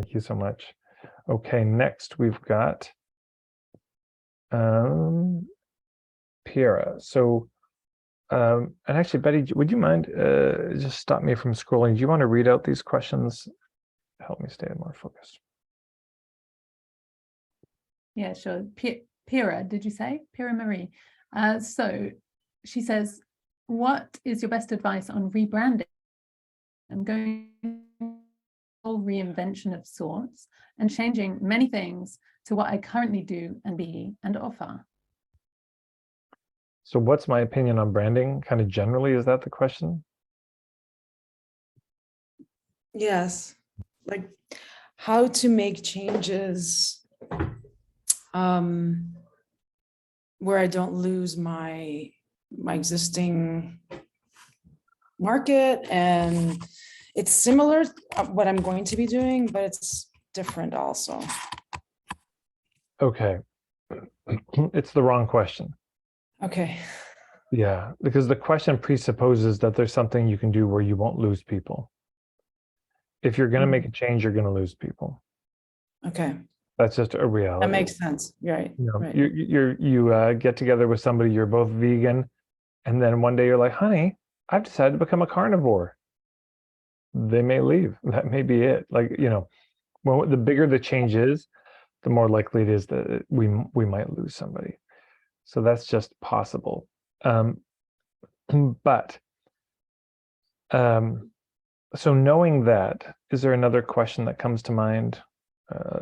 Thank you so much. Okay, next we've got Piera. So, and actually, Betty, would you mind just stop me from scrolling? Do you want to read out these questions? Help me stay more focused. Yeah, sure. Pira, did you say? Pira Marie. So she says, what is your best advice on rebranding? I'm going a reinvention of sorts and changing many things to what I currently do and be and offer. So what's my opinion on branding? Kind of generally, is that the question? Yes, like how to make changes where I don't lose my existing market, and it's similar what I'm going to be doing, but it's different also. Okay, it's the wrong question. Okay. Yeah, because the question presupposes that there's something you can do where you won't lose people. If you're going to make a change, you're going to lose people. Okay. That's just a reality. That makes sense. Right. You know, right. you get together with somebody, you're both vegan, and then one day you're like, honey, I've decided to become a carnivore. They may leave. That may be it. Like, you know, well, the bigger the change is, the more likely it is that we might lose somebody. So that's just possible. So knowing that, is there another question that comes to mind?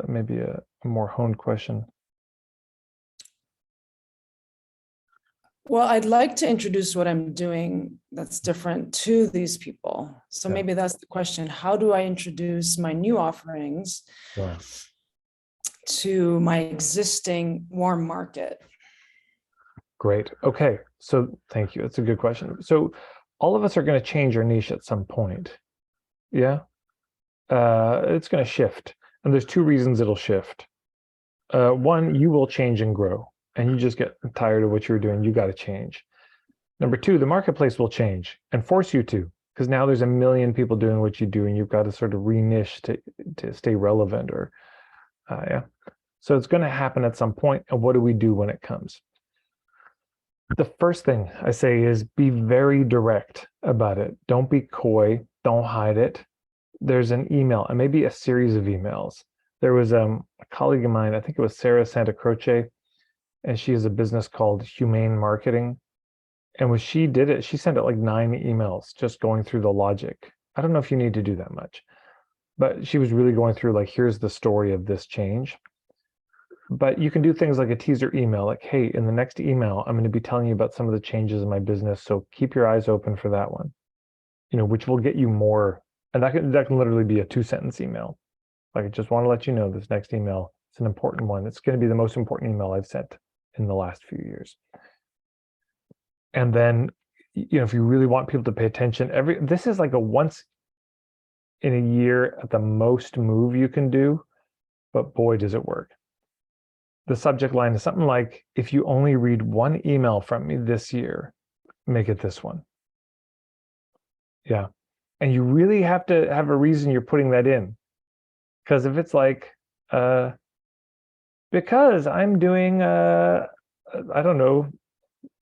Maybe a more honed question. Well, I'd like to introduce what I'm doing that's different to these people. So maybe that's the question. How do I introduce my new offerings to my existing warm market? Great. Okay. So thank you. That's a good question. So all of us are going to change our niche at some point. Yeah. It's going to shift. And there's two reasons it'll shift. One, you will change and grow, and you just get tired of what you're doing. You got to change. Number two, the marketplace will change and force you to, because now there's a million people doing what you do, and you've got to sort of re-niche to stay relevant. Or, yeah. So it's going to happen at some point. And what do we do when it comes? The first thing I say is be very direct about it. Don't be coy. Don't hide it. There's an email, and maybe a series of emails. There was a colleague of mine, I think it was Sarah Santa Croce, and she has a business called Humane Marketing. And when she did it, she sent out like 9 emails just going through the logic. I don't know if you need to do that much, but she was really going through like, here's the story of this change. But you can do things like a teaser email, like, hey, in the next email, I'm going to be telling you about some of the changes in my business. So keep your eyes open for that one, you know, which will get you more. And that can literally be a 2-sentence email. Like, I just want to let you know this next email, it's an important one. It's going to be the most important email I've sent in the last few years. And then, you know, if you really want people to pay attention, this is like a once in a year at the most move you can do, but boy, does it work. The subject line is something like, if you only read one email from me this year, make it this one. Yeah. And you really have to have a reason you're putting that in. Because if it's like, because I'm doing, I don't know,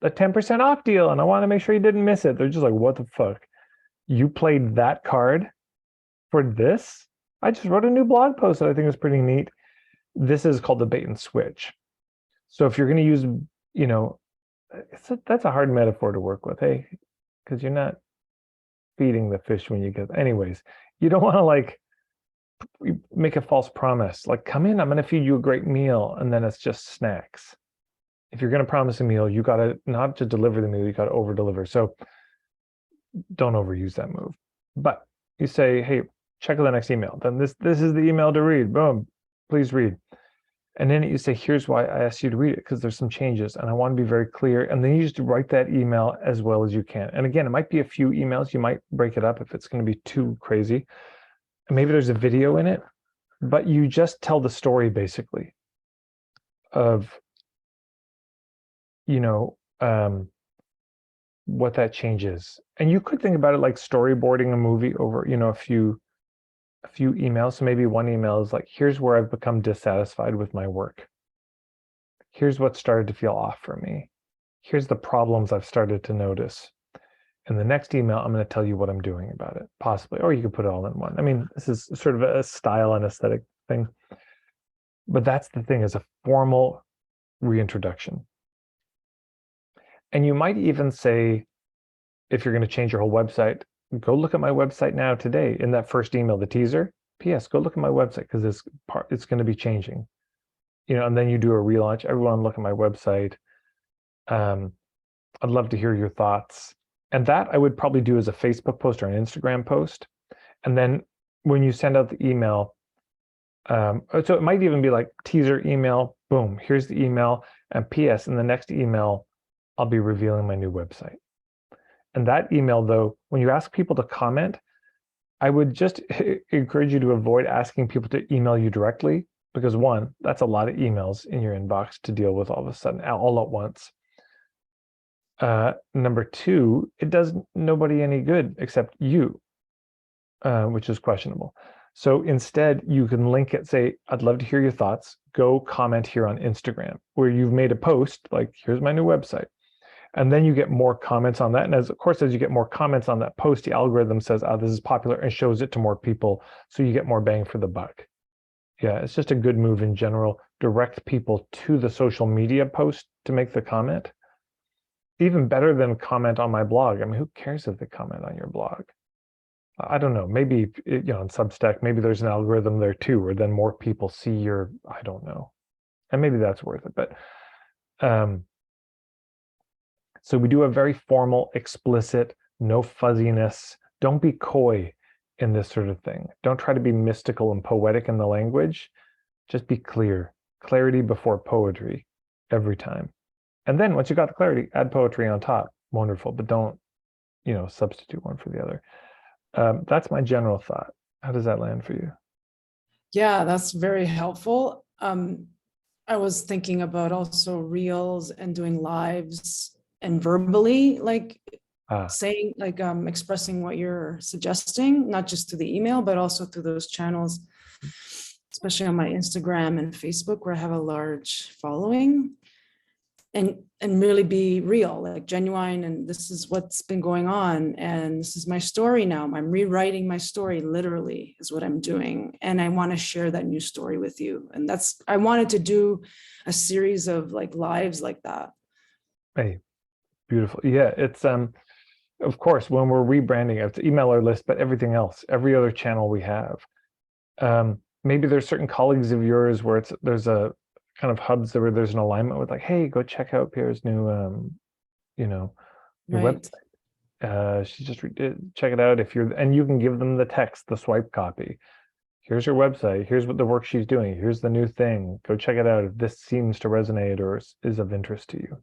a 10% off deal, and I want to make sure you didn't miss it. They're just like, what the fuck? You played that card for this? I just wrote a new blog post that I think is pretty neat. This is called the bait and switch. So if you're going to use, you know, that's a hard metaphor to work with, hey, because you're not feeding the fish when you get, anyways, you don't want to like make a false promise, like, come in, I'm going to feed you a great meal, and then it's just snacks. If you're going to promise a meal, you got to not just deliver the meal, you got to over deliver. So don't overuse that move. But you say, hey, check out the next email. Then this is the email to read. Boom, please read. And then you say, here's why I asked you to read it, because there's some changes and I want to be very clear. And then you just write that email as well as you can. And again, it might be a few emails. You might break it up if it's going to be too crazy. And maybe there's a video in it, but you just tell the story basically of, you know, what that change is. And you could think about it like storyboarding a movie over, you know, a few a few emails. So maybe one email is like, here's where I've become dissatisfied with my work. Here's what started to feel off for me. Here's the problems I've started to notice. In the next email, I'm going to tell you what I'm doing about it, possibly, or you could put it all in one. I mean, this is sort of a style and aesthetic thing, but that's the thing, is a formal reintroduction. And you might even say, if you're going to change your whole website, go look at my website now today. In that first email, the teaser, P.S. go look at my website because it's going to be changing. And then you do a relaunch. Everyone look at my website. I'd love to hear your thoughts. And that I would probably do as a Facebook post or an Instagram post. And then when you send out the email, so it might even be like teaser email, boom, here's the email, and P.S. in the next email, I'll be revealing my new website. And that email, though, when you ask people to comment, I would just encourage you to avoid asking people to email you directly, because one, that's a lot of emails in your inbox to deal with all of a sudden, all at once. Number two, it does nobody any good except you, which is questionable. So instead, you can link it, say, I'd love to hear your thoughts. Go comment here on Instagram, where you've made a post, like, here's my new website. And then you get more comments on that. And as you get more comments on that post, the algorithm says, oh, this is popular, and shows it to more people. So you get more bang for the buck. Yeah, it's just a good move in general. Direct people to the social media post to make the comment. Even better than comment on my blog. I mean, who cares if they comment on your blog? I don't know. Maybe, on Substack, maybe there's an algorithm there too, where then more people see your, I don't know. And maybe that's worth it. But so we do a very formal, explicit, no fuzziness. Don't be coy in this sort of thing. Don't try to be mystical and poetic in the language. Just be clear. Clarity before poetry every time. And then once you got the clarity, add poetry on top. Wonderful. But don't, substitute one for the other. That's my general thought. How does that land for you? Yeah, that's very helpful. I was thinking about also reels and doing lives and verbally, like saying, like expressing what you're suggesting, not just through the email, but also through those channels, especially on my Instagram and Facebook, where I have a large following, and really be real, like genuine. And this is what's been going on. And this is my story now. I'm rewriting my story, literally, is what I'm doing. And I want to share that new story with you. And I wanted to do a series of like lives like that. Hey, beautiful. Yeah, it's of course, when we're rebranding, it's email our list, but everything else, every other channel we have. Maybe there's certain colleagues of yours where there's a kind of hubs where there's an alignment with, like, hey, go check out Pierre's new new Right. website. She just check it out and you can give them the text, the swipe copy. Here's her website. Here's what the work she's doing. Here's the new thing. Go check it out if this seems to resonate or is of interest to you.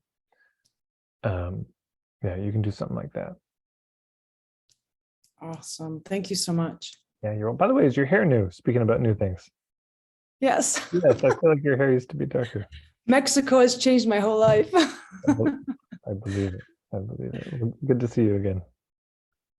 Yeah, you can do something like that. Awesome. Thank you so much. Yeah, by the way, is your hair new? Speaking about new things. Yes. Yes, I feel like your hair used to be darker. Mexico has changed my whole life. I believe it. I believe it. Good to see you again.